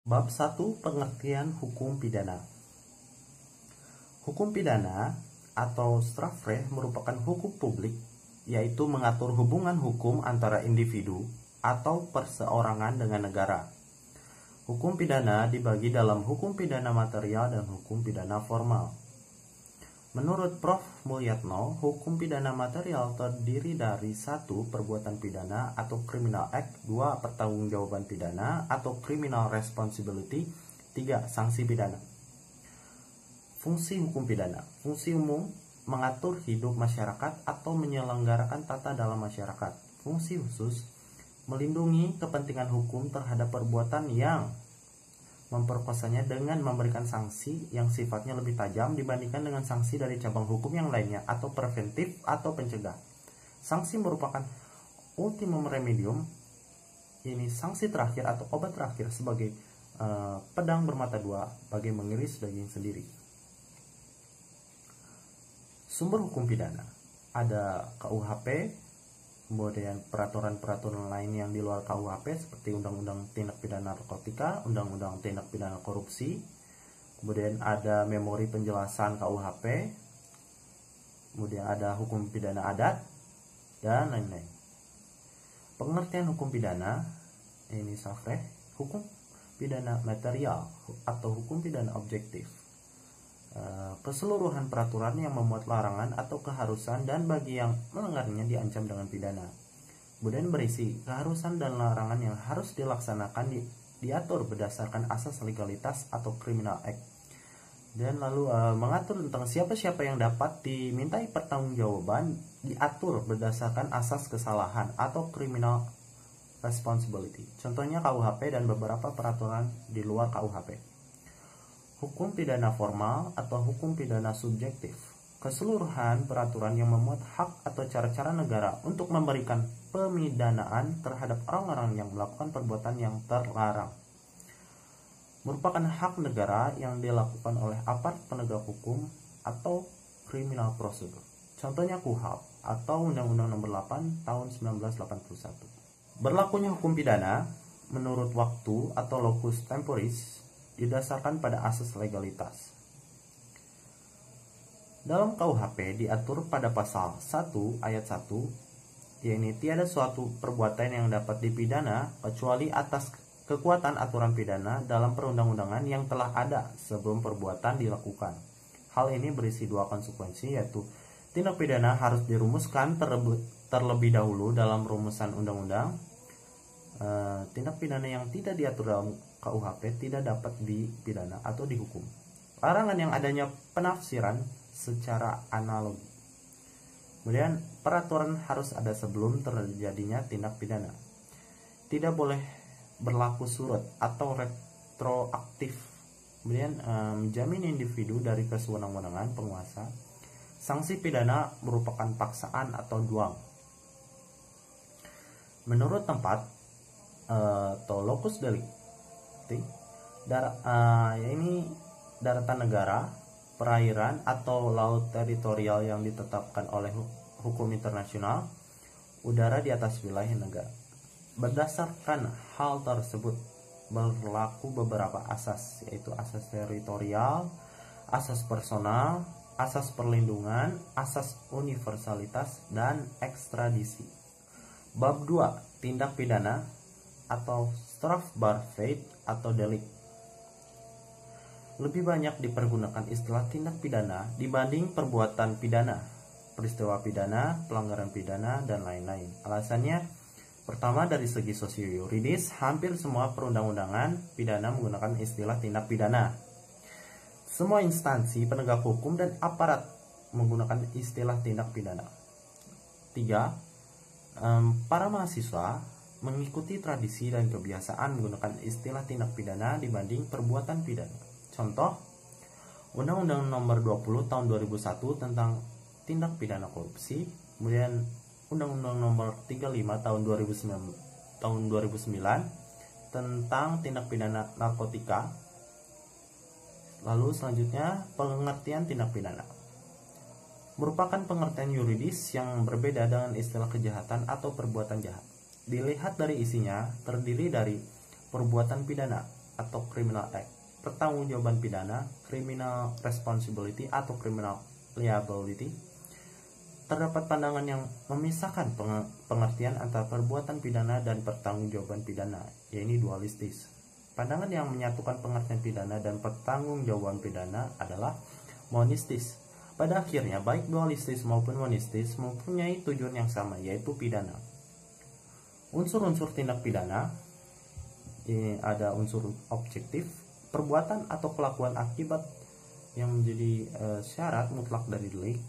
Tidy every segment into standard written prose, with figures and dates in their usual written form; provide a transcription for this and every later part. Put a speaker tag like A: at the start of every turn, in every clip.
A: Bab 1 Pengertian Hukum Pidana. Hukum pidana atau strafrecht merupakan hukum publik, yaitu mengatur hubungan hukum antara individu atau perseorangan dengan negara. Hukum pidana dibagi dalam hukum pidana material dan hukum pidana formal. Menurut Prof. Mulyatno, hukum pidana material terdiri dari 1. Perbuatan pidana atau criminal act, 2. Pertanggungjawaban pidana atau criminal responsibility, 3. Sanksi pidana. Fungsi hukum pidana. Fungsi umum mengatur hidup masyarakat atau menyelenggarakan tata dalam masyarakat. Fungsi khusus melindungi kepentingan hukum terhadap perbuatan yang memperkosanya dengan memberikan sanksi yang sifatnya lebih tajam dibandingkan dengan sanksi dari cabang hukum yang lainnya atau preventif atau pencegah. Sanksi merupakan ultimum remedium, ini sanksi terakhir atau obat terakhir sebagai pedang bermata dua bagi mengiris daging sendiri. Sumber hukum pidana ada KUHP, kemudian peraturan-peraturan lain yang di luar KUHP seperti Undang-Undang Tindak Pidana Narkotika, Undang-Undang Tindak Pidana Korupsi, kemudian ada memori penjelasan KUHP, kemudian ada hukum pidana adat, dan lain-lain. Pengertian hukum pidana, ini strafrecht, hukum pidana material atau hukum pidana objektif. Keseluruhan peraturan yang memuat larangan atau keharusan dan bagi yang melanggarnya diancam dengan pidana. Kemudian berisi keharusan dan larangan yang harus dilaksanakan diatur berdasarkan asas legalitas atau criminal act. Dan lalu mengatur tentang siapa-siapa yang dapat dimintai pertanggungjawaban diatur berdasarkan asas kesalahan atau criminal responsibility. Contohnya KUHP dan beberapa peraturan di luar KUHP. Hukum pidana formal atau hukum pidana subjektif. Keseluruhan peraturan yang memuat hak atau cara-cara negara untuk memberikan pemidanaan terhadap orang-orang yang melakukan perbuatan yang terlarang. Merupakan hak negara yang dilakukan oleh aparat penegak hukum atau criminal procedure. Contohnya KUHP atau Undang-Undang Nomor 8 Tahun 1981. Berlakunya hukum pidana menurut waktu atau locus temporis didasarkan pada asas legalitas. Dalam KUHP diatur pada pasal 1 ayat 1, yaitu tiada suatu perbuatan yang dapat dipidana kecuali atas kekuatan aturan pidana dalam perundang-undangan yang telah ada sebelum perbuatan dilakukan. Hal ini berisi dua konsekuensi, yaitu tindak pidana harus dirumuskan terlebih dahulu dalam rumusan undang-undang. Tindak pidana yang tidak diatur dalam KUHP tidak dapat dipidana atau dihukum. Larangan yang adanya penafsiran secara analogi. Kemudian peraturan harus ada sebelum terjadinya tindak pidana. Tidak boleh berlaku surut atau retroaktif. Kemudian menjamin individu dari kesewenang-wenangan penguasa. Sanksi pidana merupakan paksaan atau duang. Menurut tempat atau locus delicti, ini daratan negara, perairan atau laut teritorial yang ditetapkan oleh hukum internasional, udara di atas wilayah negara. Berdasarkan hal tersebut berlaku beberapa asas, yaitu asas teritorial, asas personal, asas perlindungan, asas universalitas, dan ekstradisi. Bab 2 Tindak pidana atau strafbarfeit atau delik. Lebih banyak dipergunakan istilah tindak pidana dibanding perbuatan pidana, peristiwa pidana, pelanggaran pidana, dan lain-lain. Alasannya, pertama dari segi sosio-yuridis, hampir semua perundang-undangan pidana menggunakan istilah tindak pidana. Semua instansi penegak hukum dan aparat menggunakan istilah tindak pidana. 3. Para mahasiswa mengikuti tradisi dan kebiasaan menggunakan istilah tindak pidana dibanding perbuatan pidana. Contoh, Undang-Undang Nomor 20 Tahun 2001 tentang tindak pidana korupsi, kemudian Undang-Undang Nomor 35 Tahun 2009 tentang tindak pidana narkotika. Lalu selanjutnya, pengertian tindak pidana. Merupakan pengertian yuridis yang berbeda dengan istilah kejahatan atau perbuatan jahat. Dilihat dari isinya, terdiri dari perbuatan pidana, atau Criminal Act, pertanggungjawaban pidana, Criminal Responsibility atau Criminal Liability. Terdapat pandangan yang memisahkan pengertian antara perbuatan pidana dan pertanggungjawaban pidana, yaitu dualistis. Pandangan yang menyatukan pengertian pidana dan pertanggungjawaban pidana adalah monistis. Pada akhirnya, baik dualistis maupun monistis mempunyai tujuan yang sama, yaitu pidana. Unsur-unsur tindak pidana, ini ada unsur objektif, perbuatan atau kelakuan akibat yang menjadi syarat mutlak dari delik,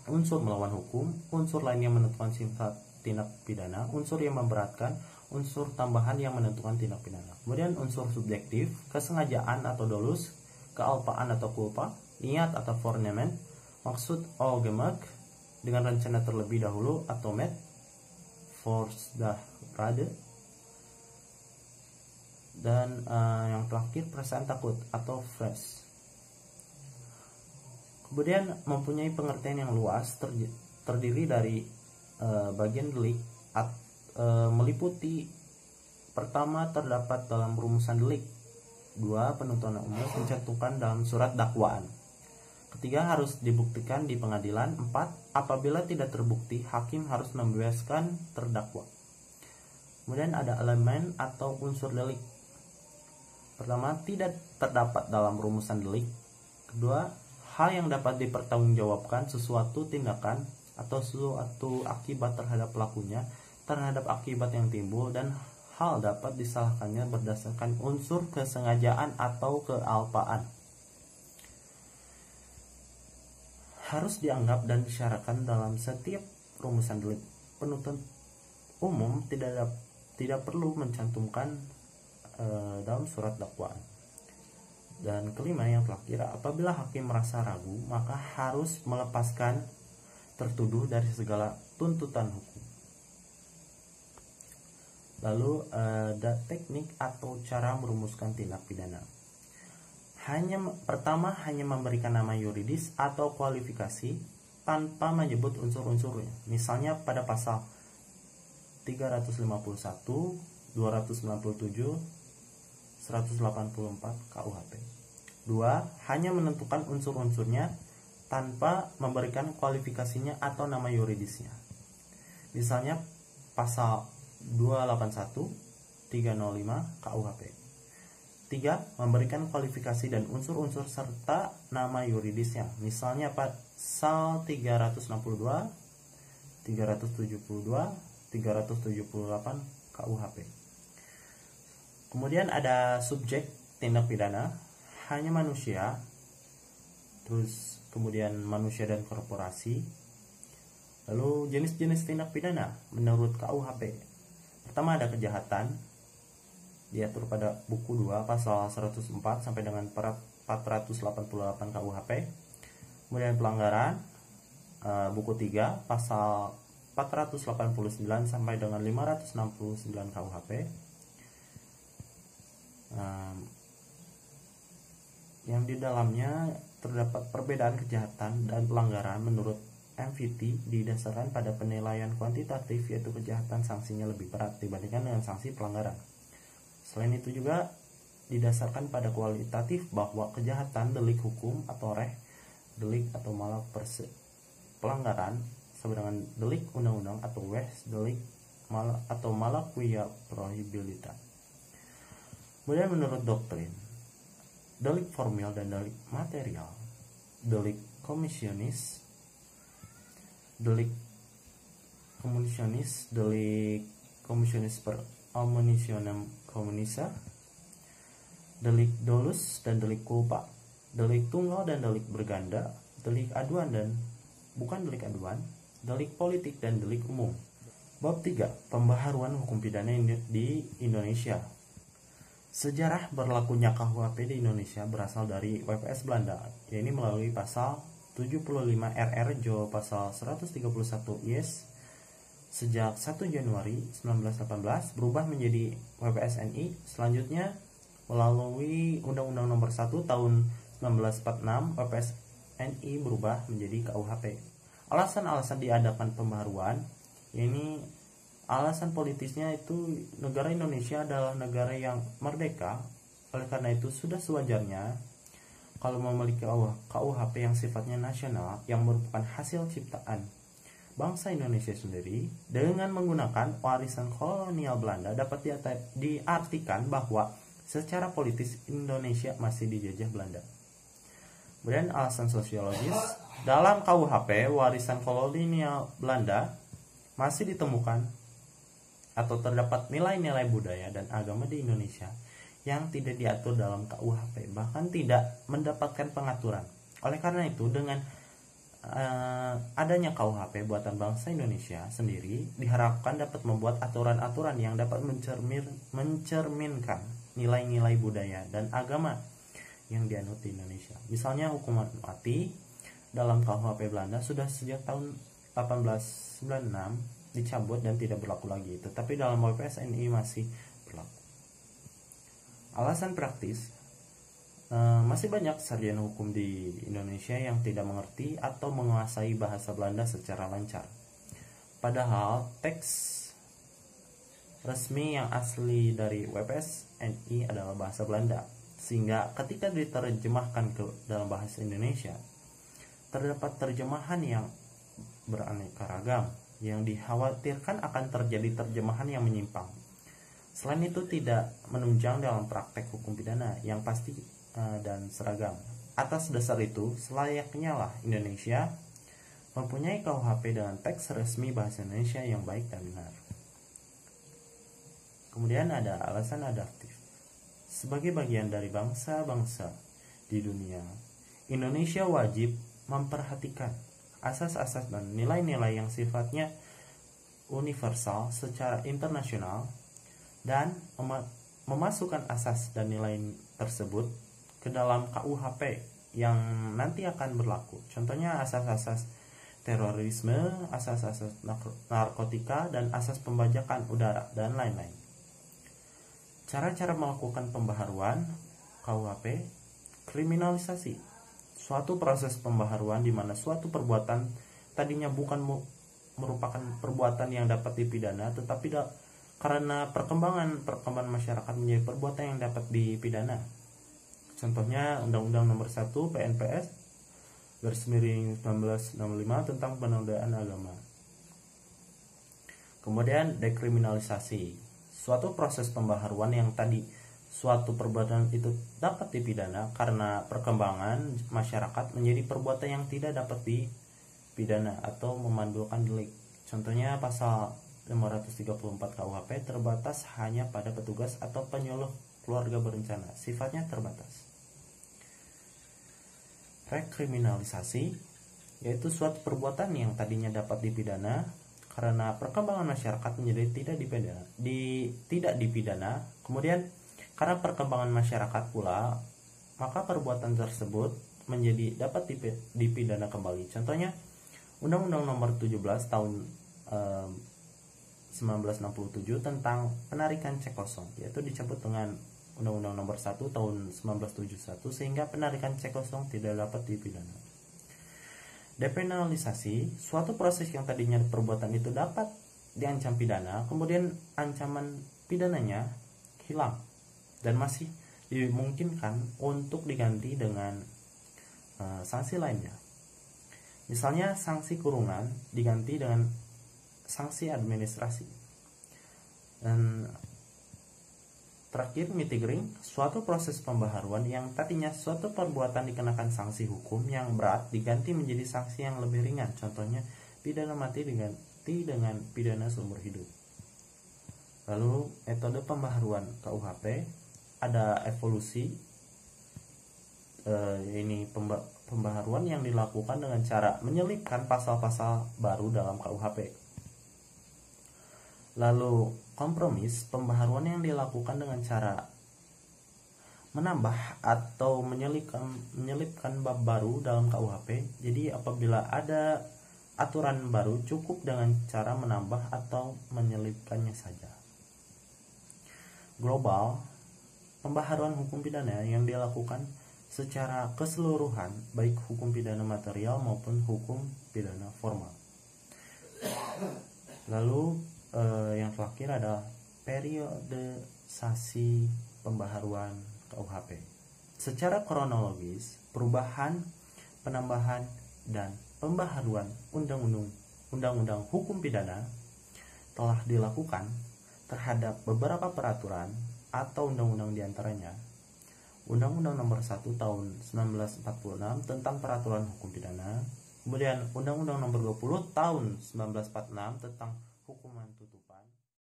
A: unsur melawan hukum, unsur lain yang menentukan sifat tindak pidana, unsur yang memberatkan, unsur tambahan yang menentukan tindak pidana. Kemudian unsur subjektif, kesengajaan atau dolus, kealpaan atau culpa, niat atau voornemen, maksud atau gemak, dengan rencana terlebih dahulu atau met, voorsdahrade, dan yang terakhir perasaan takut atau vrees. Kemudian mempunyai pengertian yang luas, terdiri dari bagian delik meliputi: pertama, terdapat dalam rumusan delik; dua, penuntutan umum mencantumkan dalam surat dakwaan; ketiga, harus dibuktikan di pengadilan; empat, apabila tidak terbukti, hakim harus membebaskan terdakwa. Kemudian ada elemen atau unsur delik. Pertama, tidak terdapat dalam rumusan delik. Kedua, hal yang dapat dipertanggungjawabkan, sesuatu tindakan atau suatu akibat terhadap pelakunya, terhadap akibat yang timbul, dan hal dapat disalahkannya berdasarkan unsur kesengajaan atau kealpaan. Harus dianggap dan disyaratkan dalam setiap rumusan delik. Penuntut umum tidak perlu mencantumkan dalam surat dakwaan. Dan kelima, yang terakhir, apabila hakim merasa ragu, maka harus melepaskan tertuduh dari segala tuntutan hukum. Lalu ada teknik atau cara merumuskan tindak pidana. Pertama, hanya memberikan nama yuridis atau kualifikasi tanpa menyebut unsur-unsurnya. Misalnya pada pasal 351, 297, 184 KUHP. Dua, hanya menentukan unsur-unsurnya tanpa memberikan kualifikasinya atau nama yuridisnya. Misalnya pasal 281, 305 KUHP. Tiga, memberikan kualifikasi dan unsur-unsur serta nama yuridisnya. Misalnya pasal 362, 372, 378 KUHP. Kemudian ada subjek tindak pidana, hanya manusia, terus kemudian manusia dan korporasi. Lalu jenis-jenis tindak pidana menurut KUHP. Pertama, ada kejahatan, diatur pada buku 2 pasal 104 sampai dengan 488 KUHP. Kemudian pelanggaran, buku 3 pasal 489 sampai dengan 569 KUHP. Yang di dalamnya terdapat perbedaan kejahatan dan pelanggaran menurut MVT didasarkan pada penilaian kuantitatif, yaitu kejahatan sanksinya lebih berat dibandingkan dengan sanksi pelanggaran. Selain itu juga didasarkan pada kualitatif, bahwa kejahatan delik hukum atau delik atau malah pelanggaran sama dengan delik undang-undang atau delik atau malaquia prohibilita. Kemudian menurut doktrin, delik formil dan delik material, delik komisionis, delik per omnissionem communisa, delik dolus dan delik culpa, delik tunggal dan delik berganda, delik aduan dan bukan delik aduan, delik politik dan delik umum. Bab 3, pembaharuan hukum pidana di Indonesia. Sejarah berlakunya KUHP di Indonesia berasal dari WPS Belanda, yaitu melalui pasal 75 RR Jo pasal 131 IS sejak 1 Januari 1918 berubah menjadi WPS-NI. Selanjutnya melalui Undang-Undang Nomor 1 Tahun 1946 WPS-NI berubah menjadi KUHP. Alasan-alasan diadakan pembaharuan ini Alasan politisnya itu negara Indonesia adalah negara yang merdeka, oleh karena itu sudah sewajarnya kalau memiliki KUHP yang sifatnya nasional yang merupakan hasil ciptaan bangsa Indonesia sendiri dengan menggunakan warisan kolonial Belanda dapat diartikan bahwa secara politis Indonesia masih dijajah Belanda. Kemudian alasan sosiologis, dalam KUHP warisan kolonial Belanda masih ditemukan atau terdapat nilai-nilai budaya dan agama di Indonesia yang tidak diatur dalam KUHP, bahkan tidak mendapatkan pengaturan. Oleh karena itu, dengan adanya KUHP buatan bangsa Indonesia sendiri diharapkan dapat membuat aturan-aturan yang dapat mencerminkan nilai-nilai budaya dan agama yang dianut di Indonesia. Misalnya hukuman mati dalam KUHP Belanda sudah sejak tahun 1896 dicabut dan tidak berlaku lagi, tetapi dalam WPS NI masih berlaku. Alasan praktis, masih banyak sarjana hukum di Indonesia yang tidak mengerti atau menguasai bahasa Belanda secara lancar. Padahal teks resmi yang asli dari WPS NI adalah bahasa Belanda, sehingga ketika diterjemahkan ke dalam bahasa Indonesia terdapat terjemahan yang beraneka ragam yang dikhawatirkan akan terjadi terjemahan yang menyimpang. Selain itu tidak menunjang dalam praktek hukum pidana yang pasti dan seragam. Atas dasar itu, selayaknya lah Indonesia mempunyai KUHP dengan teks resmi bahasa Indonesia yang baik dan benar. Kemudian ada alasan adaptif. Sebagai bagian dari bangsa-bangsa di dunia, Indonesia wajib memperhatikan asas-asas dan nilai-nilai yang sifatnya universal secara internasional dan memasukkan asas dan nilai tersebut ke dalam KUHP yang nanti akan berlaku. Contohnya asas-asas terorisme, asas-asas narkotika, dan asas pembajakan udara, dan lain-lain. Cara-cara melakukan pembaharuan KUHP, kriminalisasi. Suatu proses pembaharuan di mana suatu perbuatan tadinya bukan merupakan perbuatan yang dapat dipidana, tetapi karena perkembangan masyarakat menjadi perbuatan yang dapat dipidana. Contohnya Undang-Undang Nomor 1 PNPS / 1965 tentang penodaan agama. Kemudian dekriminalisasi. Suatu proses pembaharuan yang tadi suatu perbuatan itu dapat dipidana karena perkembangan masyarakat menjadi perbuatan yang tidak dapat dipidana atau memandulkan delik. Contohnya pasal 534 KUHP terbatas hanya pada petugas atau penyuluh keluarga berencana, sifatnya terbatas. Rekriminalisasi yaitu suatu perbuatan yang tadinya dapat dipidana karena perkembangan masyarakat menjadi tidak dipidana, kemudian karena perkembangan masyarakat pula, maka perbuatan tersebut menjadi dapat dipidana kembali. Contohnya, Undang-Undang Nomor 17 tahun 1967 tentang penarikan cek kosong, yaitu dicabut dengan Undang-Undang Nomor 1 tahun 1971 sehingga penarikan cek kosong tidak dapat dipidana. Depenalisasi, suatu proses yang tadinya perbuatan itu dapat diancam pidana, kemudian ancaman pidananya hilang dan masih dimungkinkan untuk diganti dengan sanksi lainnya. Misalnya sanksi kurungan diganti dengan sanksi administrasi. Dan terakhir mitigring, suatu proses pembaharuan yang tadinya suatu perbuatan dikenakan sanksi hukum yang berat diganti menjadi sanksi yang lebih ringan. Contohnya pidana mati diganti dengan pidana seumur hidup. Lalu metode pembaharuan KUHP ada evolusi, ini pembaharuan yang dilakukan dengan cara menyelipkan pasal-pasal baru dalam KUHP. Lalu kompromis, pembaharuan yang dilakukan dengan cara menambah atau menyelipkan bab baru dalam KUHP. Jadi apabila ada aturan baru cukup dengan cara menambah atau menyelipkannya saja. Global, pembaharuan hukum pidana yang dilakukan secara keseluruhan, baik hukum pidana material maupun hukum pidana formal. Lalu Yang terakhir adalah periodisasi pembaharuan KUHP. Secara kronologis, perubahan, penambahan, dan pembaharuan undang-undang hukum pidana telah dilakukan terhadap beberapa peraturan atau undang-undang diantaranya Undang-Undang Nomor 1 Tahun 1946 tentang Peraturan Hukum Pidana, kemudian Undang-Undang Nomor 20 Tahun 1946 tentang Hukuman